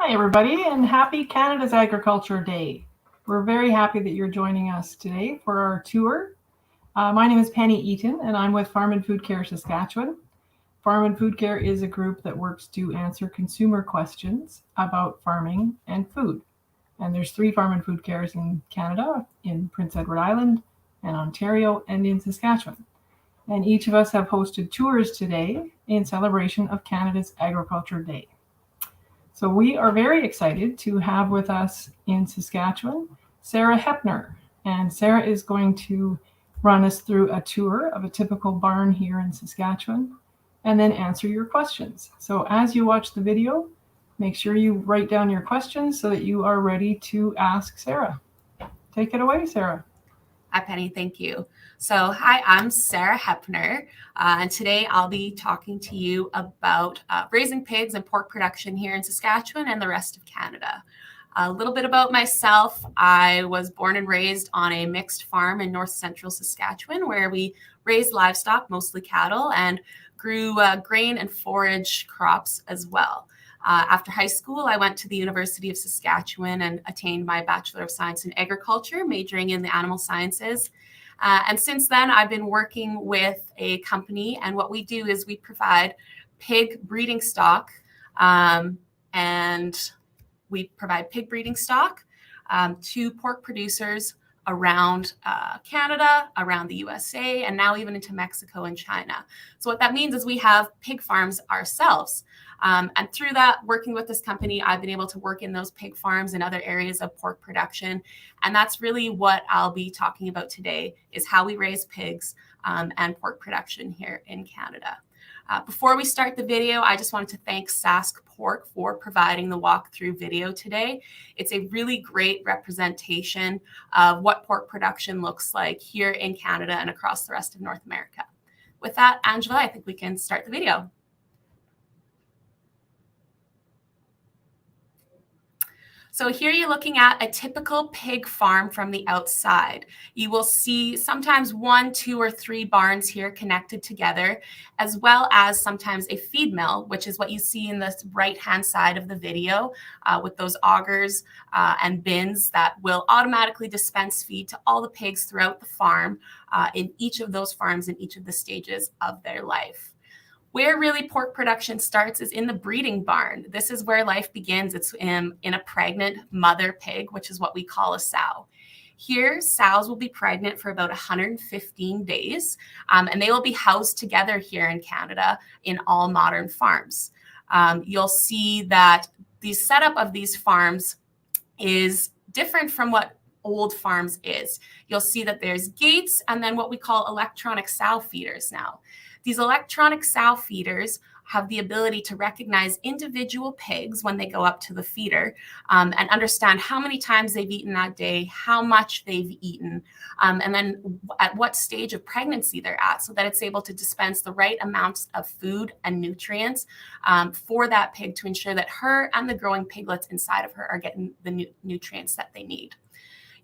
Hi, everybody, and happy Canada's Agriculture Day. We're very happy that you're joining us today for our tour. My name is Penny Eaton, and I'm with Farm Food Care Saskatchewan. Farm Food Care is a group that works to answer consumer questions about farming and food. And there's 3 Farm Food Cares in Canada, in Prince Edward Island, and Ontario, and in Saskatchewan. And each of us have hosted tours today in celebration of Canada's Agriculture Day. So we are very excited to have with us in Saskatchewan, Sarah Heppner. And Sarah is going to run us through a tour of a typical barn here in Saskatchewan and then answer your questions. So as you watch the video, make sure you write down your questions so that you are ready to ask Sarah. Take it away, Sarah. Hi, Penny. Thank you. So, hi, I'm Sarah Heppner, and today I'll be talking to you about raising pigs and pork production here in Saskatchewan and the rest of Canada. A little bit about myself. I was born and raised on a mixed farm in north central Saskatchewan where we raised livestock, mostly cattle, and grew grain and forage crops as well. After high school, I went to the University of Saskatchewan and attained my Bachelor of Science in Agriculture, majoring in the animal sciences. And since then, I've been working with a company, and what we do is we provide pig breeding stock, and we provide pig breeding stock to pork producers around Canada, around the USA, and now even into Mexico and China. So what that means is we have pig farms ourselves. And through that, working with this company, I've been able to work in those pig farms and other areas of pork production. And that's really what I'll be talking about today, is how we raise pigs and pork production here in Canada. Before we start the video, I just wanted to thank SaskPork for providing the walkthrough video today. It's a really great representation of what pork production looks like here in Canada and across the rest of North America. With that, Angela, I think we can start the video. So here you're looking at a typical pig farm from the outside. You will see sometimes 1, 2, or 3 barns here connected together, as well as sometimes a feed mill, which is what you see in the right-hand side of the video with those augers and bins that will automatically dispense feed to all the pigs throughout the farm in each of those farms in each of the stages of their life. Where really pork production starts is in the breeding barn. This is where life begins. It's in a pregnant mother pig, which is what we call a sow. Here, sows will be pregnant for about 115 days, and they will be housed together here in Canada in all modern farms. You'll see that the setup of these farms is different from what old farms is. You'll see that there's gates and then what we call electronic sow feeders now. These electronic sow feeders have the ability to recognize individual pigs when they go up to the feeder and understand how many times they've eaten that day, how much they've eaten, and then at what stage of pregnancy they're at, so that it's able to dispense the right amounts of food and nutrients for that pig to ensure that her and the growing piglets inside of her are getting the nutrients that they need.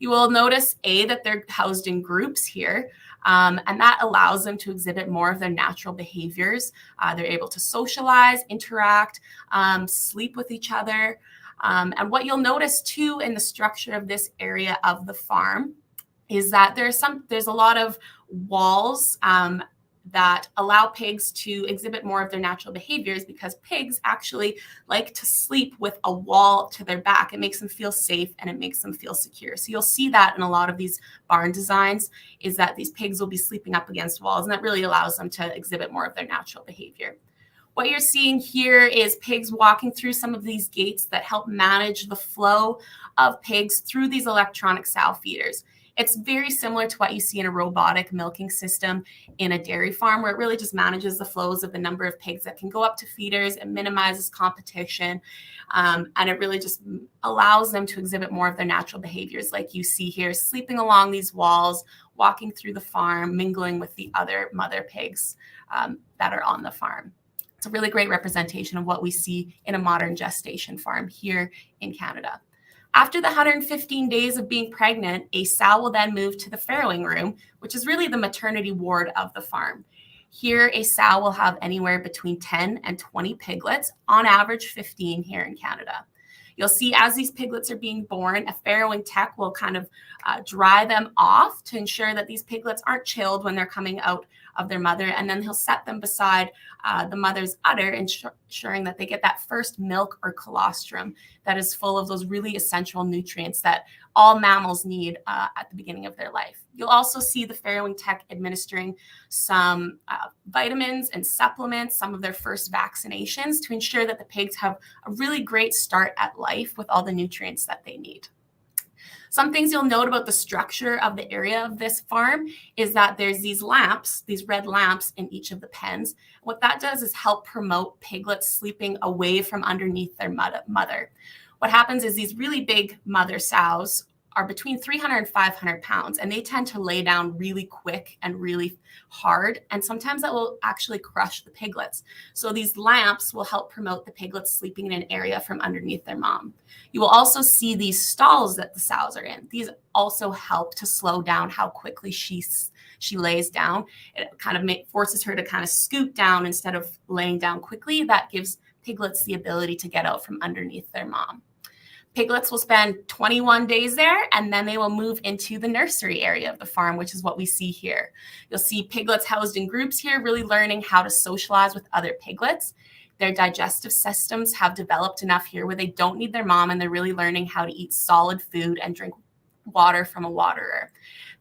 You will notice, that they're housed in groups here, and that allows them to exhibit more of their natural behaviors. They're able to socialize, interact, sleep with each other. And what you'll notice, too, in the structure of this area of the farm is that there's a lot of walls that allow pigs to exhibit more of their natural behaviors, because pigs actually like to sleep with a wall to their back. It makes them feel safe and it makes them feel secure. So you'll see that in a lot of these barn designs, is that these pigs will be sleeping up against walls, and that really allows them to exhibit more of their natural behavior. What you're seeing here is pigs walking through some of these gates that help manage the flow of pigs through these electronic sow feeders. It's very similar to what you see in a robotic milking system in a dairy farm, where it really just manages the flows of the number of pigs that can go up to feeders and minimizes competition. And it really just allows them to exhibit more of their natural behaviors, like you see here, sleeping along these walls, walking through the farm, mingling with the other mother pigs that are on the farm. It's a really great representation of what we see in a modern gestation farm here in Canada. After the 115 days of being pregnant, a sow will then move to the farrowing room, which is really the maternity ward of the farm. Here, a sow will have anywhere between 10 and 20 piglets, on average 15 here in Canada. You'll see as these piglets are being born, a farrowing tech will kind of dry them off to ensure that these piglets aren't chilled when they're coming out of their mother. And then he'll set them beside the mother's udder, ensuring that they get that first milk or colostrum that is full of those really essential nutrients that all mammals need at the beginning of their life. You'll also see the farrowing tech administering some vitamins and supplements, some of their first vaccinations to ensure that the pigs have a really great start at life with all the nutrients that they need. Some things you'll note about the structure of the area of this farm is that there's these lamps, these red lamps in each of the pens. What that does is help promote piglets sleeping away from underneath their mother. What happens is these really big mother sows are between 300 and 500 pounds, and they tend to lay down really quick and really hard. And sometimes that will actually crush the piglets. So these lamps will help promote the piglets sleeping in an area from underneath their mom. You will also see these stalls that the sows are in. These also help to slow down how quickly she lays down. It kind of forces her to kind of scoot down instead of laying down quickly. That gives piglets the ability to get out from underneath their mom. Piglets will spend 21 days there, and then they will move into the nursery area of the farm, which is what we see here. You'll see piglets housed in groups here, really learning how to socialize with other piglets. Their digestive systems have developed enough here where they don't need their mom, and they're really learning how to eat solid food and drink water from a waterer.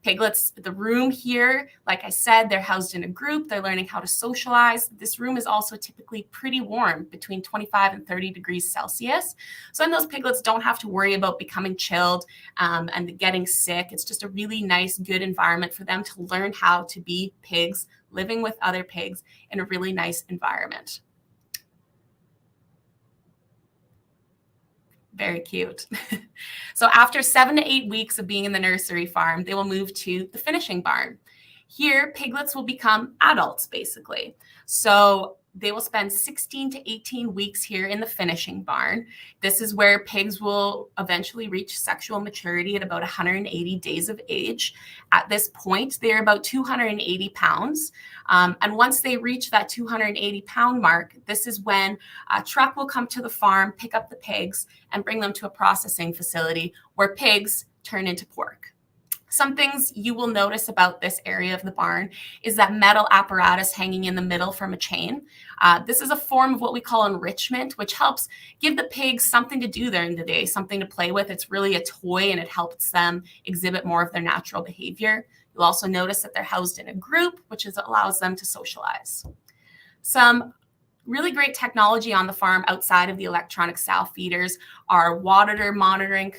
Piglets, the room here, like I said, they're housed in a group. They're learning how to socialize. This room is also typically pretty warm, between 25 and 30 degrees Celsius. So then those piglets don't have to worry about becoming chilled and getting sick. It's just a really nice, good environment for them to learn how to be pigs, living with other pigs in a really nice environment. Very cute. So after 7 to 8 weeks of being in the nursery farm, they will move to the finishing barn. Here, piglets will become adults, basically. So they will spend 16 to 18 weeks here in the finishing barn. This is where pigs will eventually reach sexual maturity at about 180 days of age. At this point, they're about 280 pounds. And once they reach that 280-pound mark, this is when a truck will come to the farm, pick up the pigs, and bring them to a processing facility where pigs turn into pork. Some things you will notice about this area of the barn is that metal apparatus hanging in the middle from a chain. This is a form of what we call enrichment, which helps give the pigs something to do during the day, something to play with. It's really a toy, and it helps them exhibit more of their natural behavior. You'll also notice that they're housed in a group, which allows them to socialize. Some really great technology on the farm outside of the electronic sow feeders are water monitoring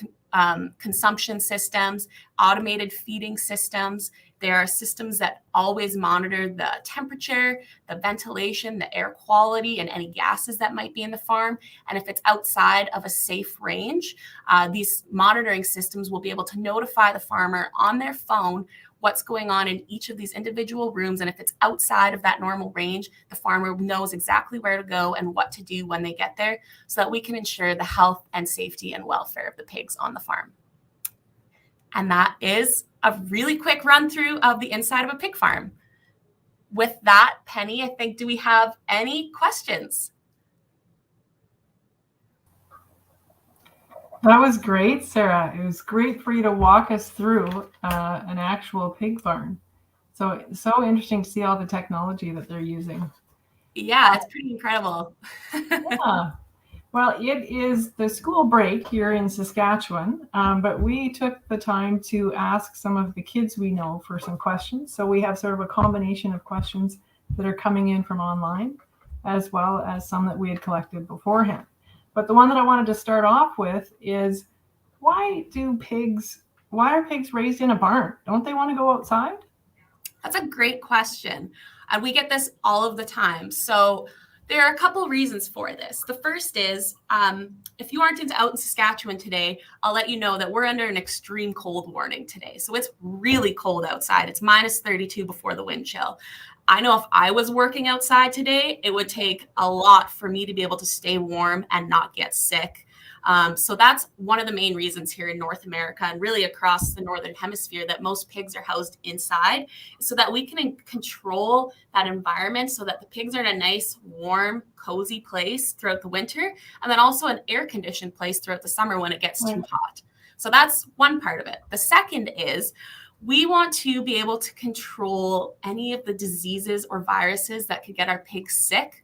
consumption systems, automated feeding systems. There are systems that always monitor the temperature, the ventilation, the air quality, and any gases that might be in the farm. And if it's outside of a safe range, these monitoring systems will be able to notify the farmer on their phone what's going on in each of these individual rooms. And if it's outside of that normal range, the farmer knows exactly where to go and what to do when they get there, so that we can ensure the health and safety and welfare of the pigs on the farm. And that is a really quick run through of the inside of a pig farm. With that, Penny, I think, do we have any questions? That was great, Sarah. It was great for you to walk us through an actual pig barn. So interesting to see all the technology that they're using. Yeah, it's pretty incredible. Yeah. Well, it is the school break here in Saskatchewan, but we took the time to ask some of the kids we know for some questions. So we have sort of a combination of questions that are coming in from online, as well as some that we had collected beforehand. But the one that I wanted to start off with is, why are pigs raised in a barn? Don't they want to go outside? That's a great question. And we get this all of the time. So there are a couple reasons for this. The first is, if you aren't out in Saskatchewan today, I'll let you know that we're under an extreme cold warning today. So it's really cold outside. It's minus 32 before the wind chill. I know if I was working outside today, it would take a lot for me to be able to stay warm and not get sick. So that's one of the main reasons here in North America and really across the Northern Hemisphere that most pigs are housed inside, so that we can control that environment so that the pigs are in a nice, warm, cozy place throughout the winter, and then also an air-conditioned place throughout the summer when it gets too hot. So that's one part of it. The second is we want to be able to control any of the diseases or viruses that could get our pigs sick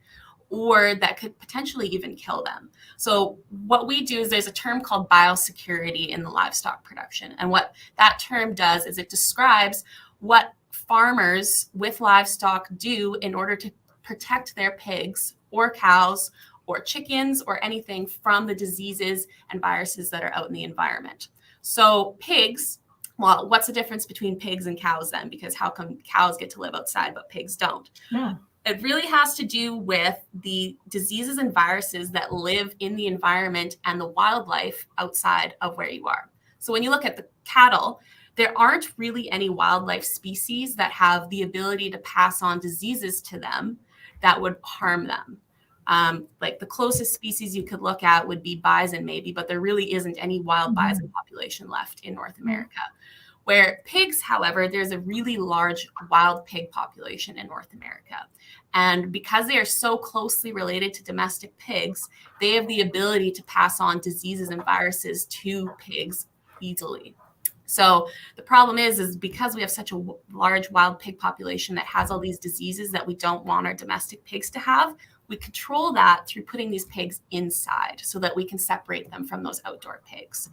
or that could potentially even kill them. So what we do is there's a term called biosecurity in the livestock production. And what that term does is it describes what farmers with livestock do in order to protect their pigs or cows or chickens or anything from the diseases and viruses that are out in the environment. So pigs, well, what's the difference between pigs and cows then? Because how come cows get to live outside but pigs don't? Yeah. It really has to do with the diseases and viruses that live in the environment and the wildlife outside of where you are. So when you look at the cattle, there aren't really any wildlife species that have the ability to pass on diseases to them that would harm them. Like the closest species you could look at would be bison maybe, but there really isn't any wild bison population left in North America. Where pigs, however, there's a really large wild pig population in North America. And because they are so closely related to domestic pigs, they have the ability to pass on diseases and viruses to pigs easily. So the problem is because we have such a large wild pig population that has all these diseases that we don't want our domestic pigs to have, we control that through putting these pigs inside so that we can separate them from those outdoor pigs.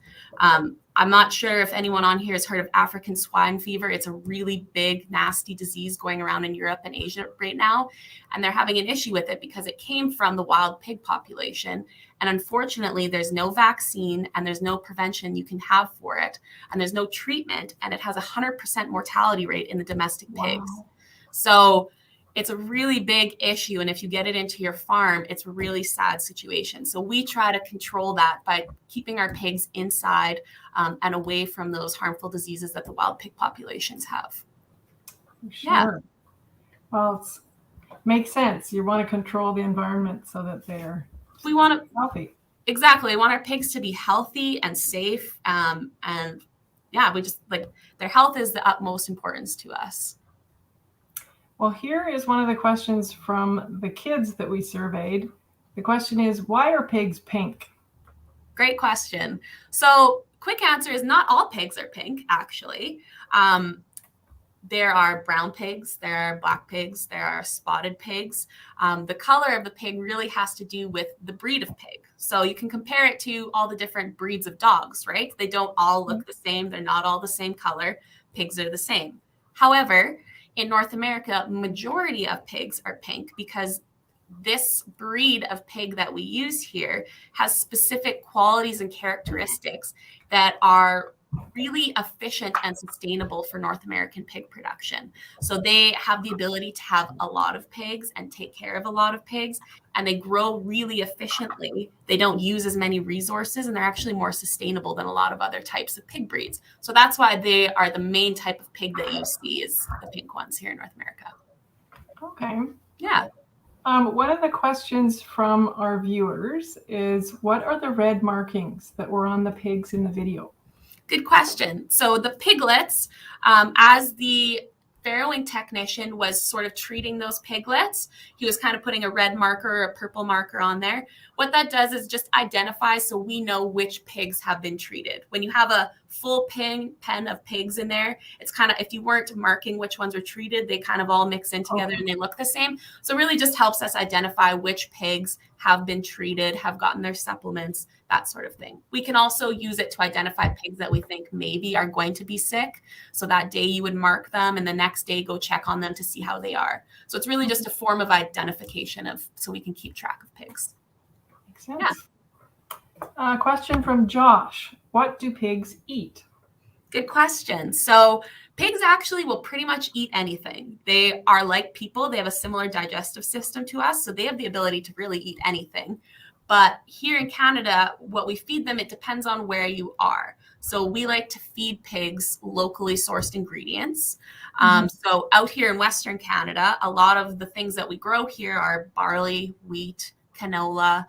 I'm not sure if anyone on here has heard of African swine fever. It's a really big, nasty disease going around in Europe and Asia right now. And they're having an issue with it because it came from the wild pig population. And unfortunately, there's no vaccine and there's no prevention you can have for it. And there's no treatment. And it has a 100% mortality rate in the domestic pigs. So it's a really big issue. And if you get it into your farm, it's a really sad situation. So we try to control that by keeping our pigs inside and away from those harmful diseases that the wild pig populations have. Sure. Yeah. Well, it makes sense. You want to control the environment so that they're healthy. Exactly. We want our pigs to be healthy and safe. And yeah, we just their health is the utmost importance to us. Well, here is one of the questions from the kids that we surveyed. The question is, why are pigs pink? Great question. So quick answer is not all pigs are pink, actually. There are brown pigs, there are black pigs, there are spotted pigs. The color of the pig really has to do with the breed of pig. So you can compare it to all the different breeds of dogs, right? They don't all look the same. They're not all the same color. Pigs are the same. However, in North America, majority of pigs are pink because this breed of pig that we use here has specific qualities and characteristics that are really efficient and sustainable for North American pig production. So they have the ability to have a lot of pigs and take care of a lot of pigs, and they grow really efficiently. They don't use as many resources, and they're actually more sustainable than a lot of other types of pig breeds. So that's why they are the main type of pig that you see is the pink ones here in North America. Okay. Yeah. One of the questions from our viewers is, what are the red markings that were on the pigs in the video? Good question. So the piglets, as the farrowing technician was sort of treating those piglets, he was kind of putting a red marker or a purple marker on there. What that does is just identify so we know which pigs have been treated. When you have a full pen of pigs in there, it's kind of, if you weren't marking which ones were treated, they kind of all mix in together and they look the same. So it really just helps us identify which pigs have been treated, have gotten their supplements, that sort of thing. We can also use it to identify pigs that we think maybe are going to be sick. So that day you would mark them and the next day go check on them to see how they are. So it's really just a form of identification so we can keep track of pigs. Makes sense. Yeah. Question from Josh. What do pigs eat? Good question. So pigs actually will pretty much eat anything. They are like people. They have a similar digestive system to us. So they have the ability to really eat anything. But here in Canada, what we feed them, it depends on where you are. So we like to feed pigs locally sourced ingredients. So out here in Western Canada, a lot of the things that we grow here are barley, wheat, canola.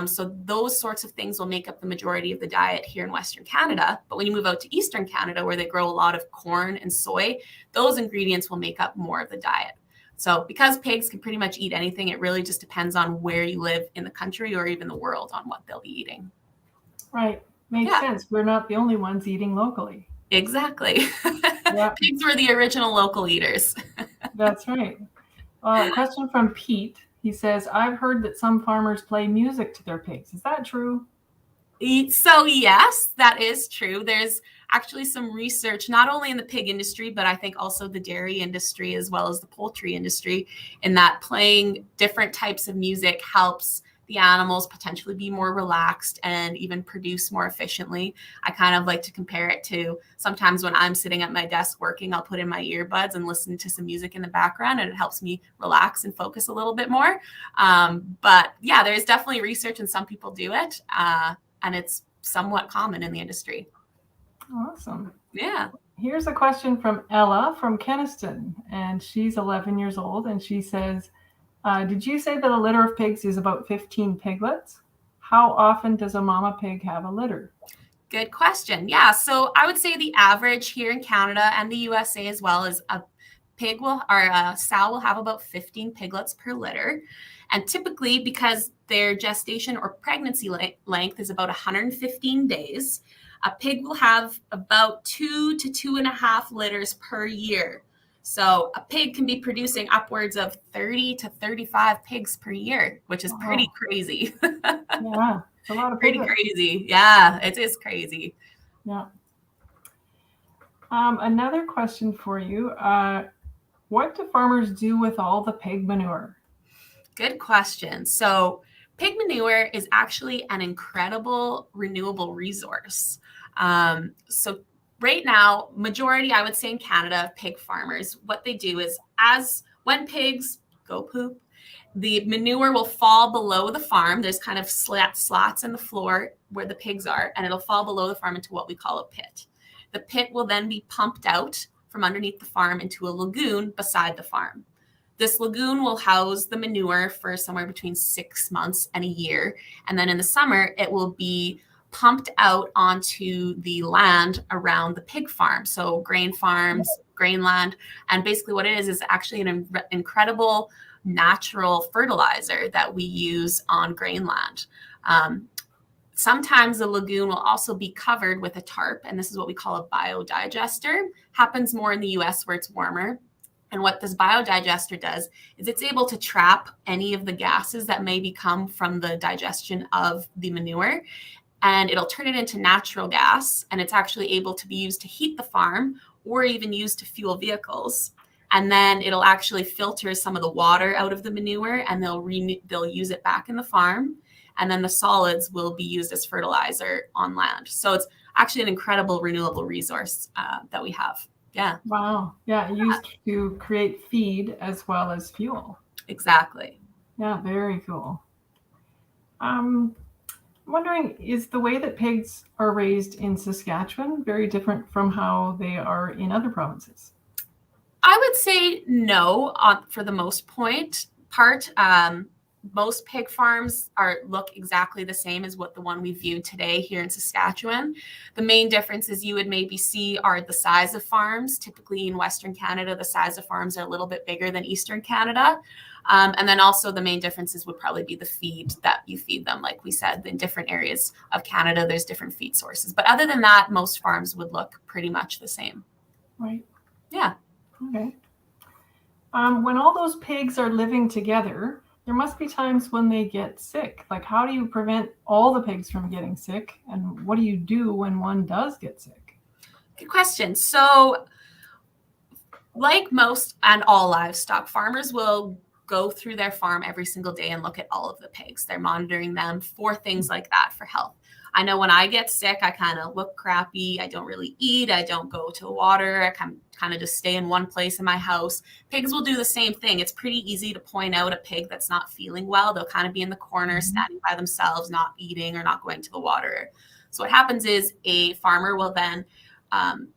So those sorts of things will make up the majority of the diet here in Western Canada. But when you move out to Eastern Canada, where they grow a lot of corn and soy, those ingredients will make up more of the diet. So because pigs can pretty much eat anything, it really just depends on where you live in the country or even the world on what they'll be eating. Right. Makes sense. We're not the only ones eating locally. Exactly. Pigs were the original local eaters. That's right. A question from Pete. He says, I've heard that some farmers play music to their pigs. Is that true? So yes, that is true. There's actually some research, not only in the pig industry, but I think also the dairy industry as well as the poultry industry, in that playing different types of music helps the animals potentially be more relaxed and even produce more efficiently. I kind of like to compare it to sometimes when I'm sitting at my desk working, I'll put in my earbuds and listen to some music in the background, and it helps me relax and focus a little bit more. But yeah, there's definitely research and some people do it. And it's somewhat common in the industry. Awesome. Yeah. Here's a question from Ella from Kenaston, and she's 11 years old, and she says, did you say that a litter of pigs is about 15 piglets? How often does a mama pig have a litter? Good question. Yeah. So I would say the average here in Canada and the USA as well is a sow will have about 15 piglets per litter. And typically, because their gestation or pregnancy length is about 115 days, a pig will have about 2 to 2.5 litters per year. So a pig can be producing upwards of 30 to 35 pigs per year, which is pretty crazy. Yeah, it's a lot of pretty piglets. crazy. Yeah, it is crazy. Yeah. Another question for you. What do farmers do with all the pig manure? Good question. So pig manure is actually an incredible renewable resource. So right now, majority, I would say in Canada, of pig farmers, what they do is when pigs go poop, the manure will fall below the farm. There's kind of slots in the floor where the pigs are, and it'll fall below the farm into what we call a pit. The pit will then be pumped out from underneath the farm into a lagoon beside the farm. This lagoon will house the manure for somewhere between 6 months and a year. And then in the summer, it will be pumped out onto the land around the pig farm. So grain farms, grain land. And basically what it is actually an incredible natural fertilizer that we use on grain land. Sometimes the lagoon will also be covered with a tarp, and this is what we call a biodigester. Happens more in the US where it's warmer. And what this biodigester does is it's able to trap any of the gases that may come from the digestion of the manure, and it'll turn it into natural gas, and it's actually able to be used to heat the farm or even used to fuel vehicles. And then it'll actually filter some of the water out of the manure, and they'll use it back in the farm. And then the solids will be used as fertilizer on land. So it's actually an incredible renewable resource that we have. Yeah. Wow. Yeah, used to create feed as well as fuel. Exactly. Yeah, very cool. I'm wondering, is the way that pigs are raised in Saskatchewan very different from how they are in other provinces? I would say no, for the most part. Most pig farms look exactly the same as what the one we viewed today here in Saskatchewan. The main differences you would maybe see are the size of farms. Typically in Western Canada, the size of farms are a little bit bigger than Eastern Canada. And then also the main differences would probably be the feed that you feed them. Like we said, in different areas of Canada, there's different feed sources. But other than that, most farms would look pretty much the same. Right. Yeah. Okay. When all those pigs are living together, there must be times when they get sick. Like, how do you prevent all the pigs from getting sick? And what do you do when one does get sick? Good question. So, like most and all livestock, farmers will go through their farm every single day and look at all of the pigs. They're monitoring them for things like that for health. I know when I get sick, I kind of look crappy. I don't really eat. I don't go to the water. I kind of just stay in one place in my house. Pigs will do the same thing. It's pretty easy to point out a pig that's not feeling well. They'll kind of be in the corner, standing by themselves, not eating or not going to the water. So what happens is a farmer will then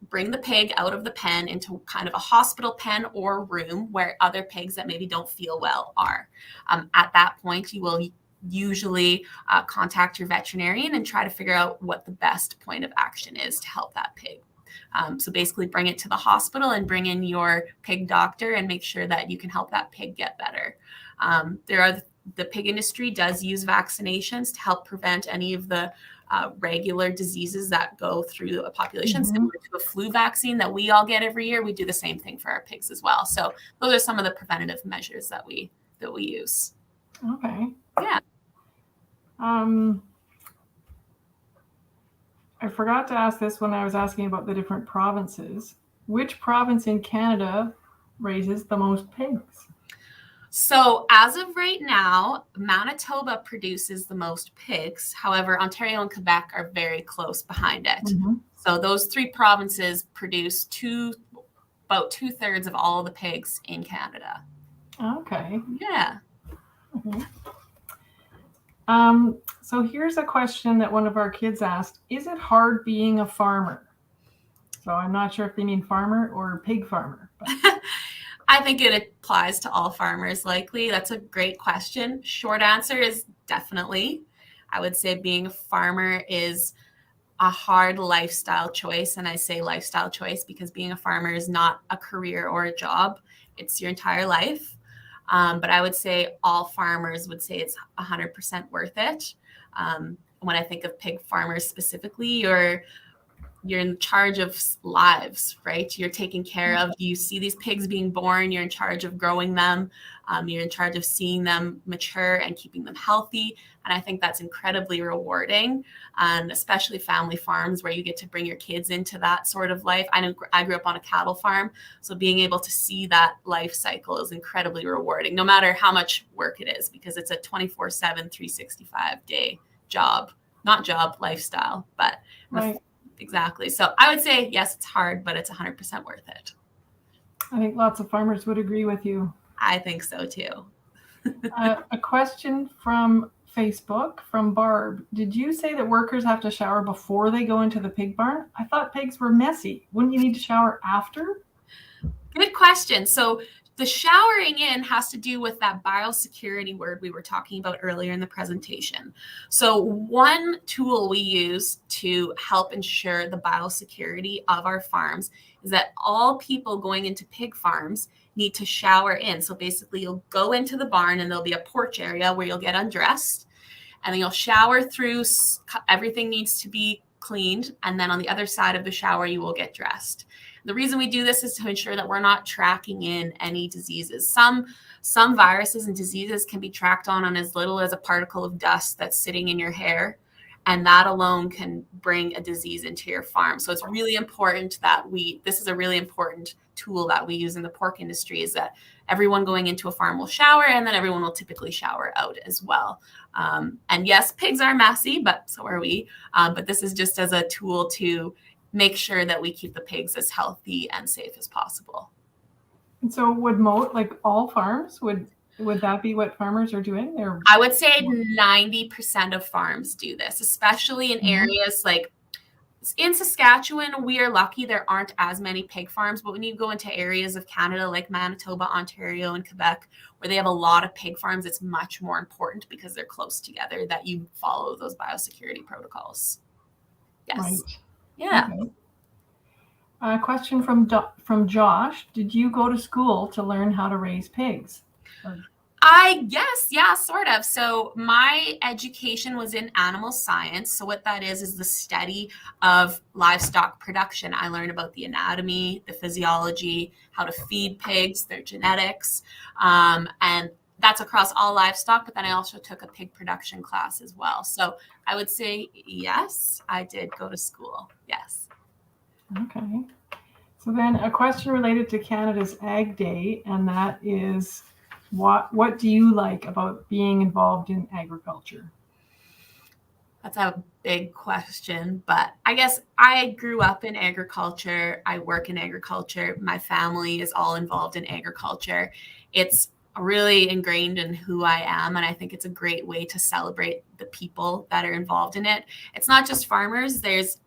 bring the pig out of the pen into kind of a hospital pen or room where other pigs that maybe don't feel well are. At that point, you will usually contact your veterinarian and try to figure out what the best point of action is to help that pig. So basically bring it to the hospital and bring in your pig doctor and make sure that you can help that pig get better. The pig industry does use vaccinations to help prevent any of the regular diseases that go through a population, similar to a flu vaccine that we all get every year. We do the same thing for our pigs as well. So those are some of the preventative measures that we use. Okay. Yeah. I forgot to ask this when I was asking about the different provinces. Which province in Canada raises the most pigs? So as of right now, Manitoba produces the most pigs. However, Ontario and Quebec are very close behind it. So those three provinces produce about 2/3 of all the pigs in Canada. Okay. Yeah. So here's a question that one of our kids asked. Is it hard being a farmer? So I'm not sure if they mean farmer or pig farmer. But. I think it applies to all farmers likely. That's a great question. Short answer is definitely. I would say being a farmer is a hard lifestyle choice. And I say lifestyle choice because being a farmer is not a career or a job. It's your entire life. But I would say all farmers would say it's 100% worth it. When I think of pig farmers specifically, you're in charge of lives, right? You're taking care of, you see these pigs being born, you're in charge of growing them. You're in charge of seeing them mature and keeping them healthy. And I think that's incredibly rewarding, and especially family farms where you get to bring your kids into that sort of life. I know I grew up on a cattle farm, so being able to see that life cycle is incredibly rewarding, no matter how much work it is, because it's a 24/7, 365-day job, not job, lifestyle, but right. Exactly. So I would say, yes, it's hard, but it's 100% worth it. I think lots of farmers would agree with you. I think so too. A question from Facebook from Barb. Did you say that workers have to shower before they go into the pig barn? I thought pigs were messy. Wouldn't you need to shower after? Good question. So the showering in has to do with that biosecurity word we were talking about earlier in the presentation. So one tool we use to help ensure the biosecurity of our farms is that all people going into pig farms need to shower in. So basically you'll go into the barn and there'll be a porch area where you'll get undressed, and then you'll shower through. Everything needs to be cleaned. And then on the other side of the shower, you will get dressed. The reason we do this is to ensure that we're not tracking in any diseases. Some viruses and diseases can be tracked on as little as a particle of dust that's sitting in your hair, and that alone can bring a disease into your farm. So it's really important that this is a really important tool that we use in the pork industry, is that everyone going into a farm will shower, and then everyone will typically shower out as well. And yes, pigs are messy, but so are we. But this is just as a tool to make sure that we keep the pigs as healthy and safe as possible. And so would all farms, would that be what farmers are doing? I would say 90% of farms do this, especially in areas like in Saskatchewan. We are lucky there aren't as many pig farms, but when you go into areas of Canada like Manitoba, Ontario, and Quebec, where they have a lot of pig farms, it's much more important because they're close together that you follow those biosecurity protocols. Yes. Right. Yeah. Okay. A question from Josh. Did you go to school to learn how to raise pigs? Yeah, sort of. So my education was in animal science. So what that is the study of livestock production. I learned about the anatomy, the physiology, how to feed pigs, their genetics, and that's across all livestock. But then I also took a pig production class as well. So I would say, yes, I did go to school. Yes. Okay. So then a question related to Canada's Ag Day, and that is, what do you like about being involved in agriculture? That's a big question, but I guess I grew up in agriculture. I work in agriculture. My family is all involved in agriculture. It's really ingrained in who I am, and I think it's a great way to celebrate the people that are involved in it. It's not just farmers. There's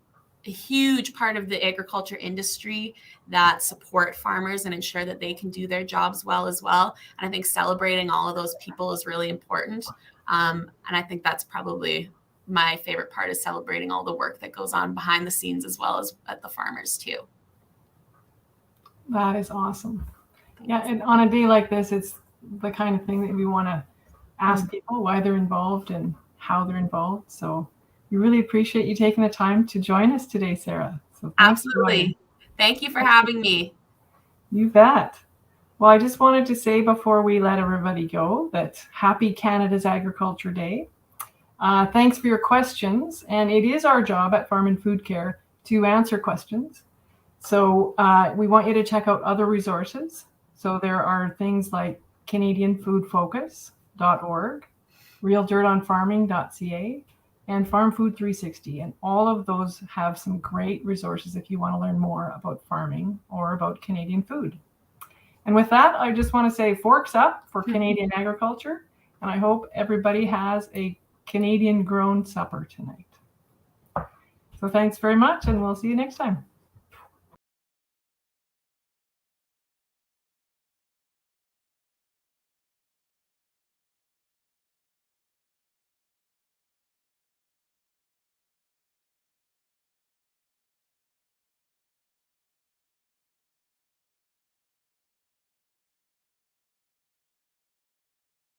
a huge part of the agriculture industry that support farmers and ensure that they can do their jobs well as well. And I think celebrating all of those people is really important. And I think that's probably my favorite part, is celebrating all the work that goes on behind the scenes as well as at the farmers too. That is awesome. Yeah, and on a day like this, it's the kind of thing that we want to ask people why they're involved and how they're involved. So we really appreciate you taking the time to join us today, Sarah. So absolutely. Thank you for having me. You bet. Well, I just wanted to say before we let everybody go that happy Canada's Agriculture Day. Thanks for your questions. And it is our job at Farm and Food Care to answer questions. So we want you to check out other resources. So there are things like CanadianFoodFocus.org, RealDirtOnFarming.ca, and Farm Food 360. And all of those have some great resources if you want to learn more about farming or about Canadian food. And with that, I just want to say forks up for Canadian agriculture. And I hope everybody has a Canadian grown supper tonight. So thanks very much, and we'll see you next time.